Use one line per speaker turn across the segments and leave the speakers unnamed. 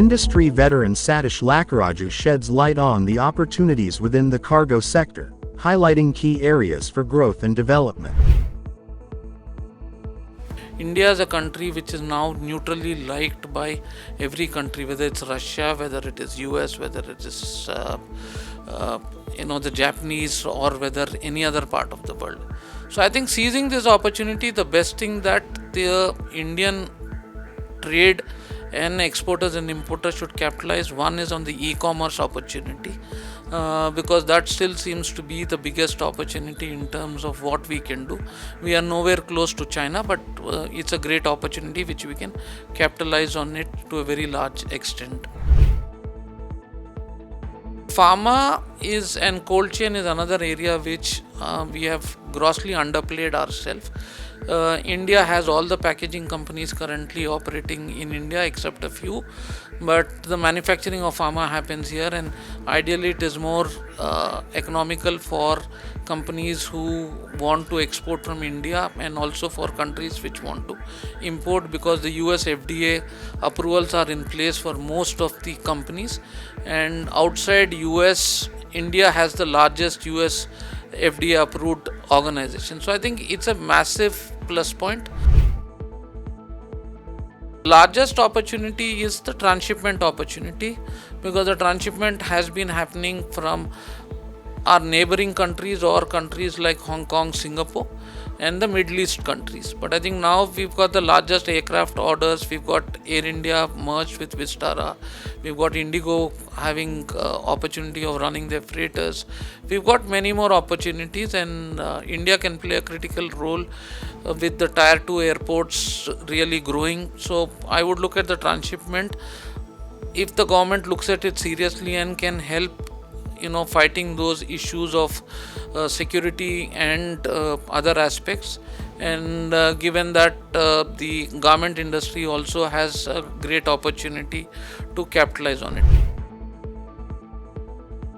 Industry veteran Satish Lakkaraju sheds light on the opportunities within the cargo sector, highlighting key areas for growth and development.
India is a country which is now neutrally liked by every country, whether it's Russia, whether it is US, whether it is the Japanese, or whether any other part of the world. So I think seizing this opportunity, the best thing that the Indian trade and exporters and importers should capitalize, one is on the e-commerce opportunity, because that still seems to be the biggest opportunity in terms of what we can do. We are nowhere close to China, but it's a great opportunity which we can capitalize on it to a very large extent. Pharma and cold chain is another area which we have grossly underplayed ourselves. India has all the packaging companies currently operating in India except a few, but the manufacturing of pharma happens here, and ideally it is more economical for companies who want to export from India and also for countries which want to import, because the US FDA approvals are in place for most of the companies, and outside US, India has the largest US FDA approved organization. So I think it's a massive plus point. Largest opportunity is the transshipment opportunity, because the transshipment has been happening from our neighboring countries or countries like Hong Kong, Singapore, and the Middle East countries. But I think now we've got the largest aircraft orders. We've got Air India merged with Vistara. We've got Indigo having opportunity of running their freighters. We've got many more opportunities, and India can play a critical role with the tier 2 airports really growing. So I would look at the transshipment. If the government looks at it seriously and can help fighting those issues of security and other aspects, and given that the garment industry also has a great opportunity to capitalize on it.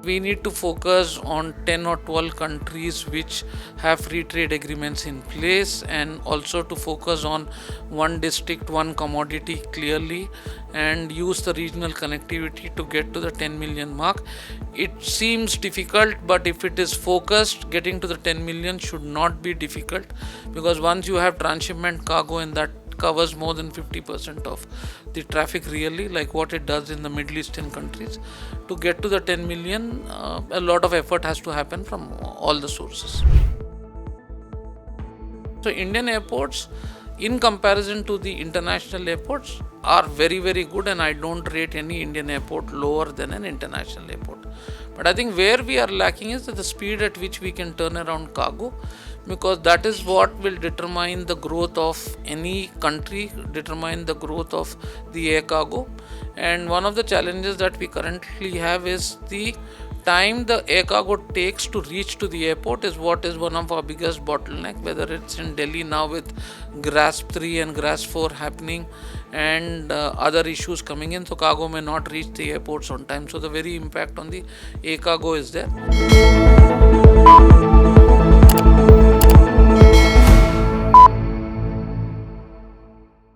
We need to focus on 10 or 12 countries which have free trade agreements in place, and also to focus on one district, one commodity clearly, and use the regional connectivity to get to the 10 million mark. It seems difficult, but if it is focused, getting to the 10 million should not be difficult, because once you have transshipment cargo, and that covers more than 50% of the traffic really, like what it does in the Middle Eastern countries. To get to the 10 million, a lot of effort has to happen from all the sources. So Indian airports, in comparison to the international airports, are very, very good, and I don't rate any Indian airport lower than an international airport. But I think where we are lacking is the speed at which we can turn around cargo, because that is what will determine the growth of any country, determine the growth of the air cargo. And one of the challenges that we currently have is the time the air cargo takes to reach to the airport is what is one of our biggest bottleneck, whether it's in Delhi now with GRASP 3 and GRASP 4 happening, and other issues coming in, so cargo may not reach the airports on time. So the very impact on the air cargo is there.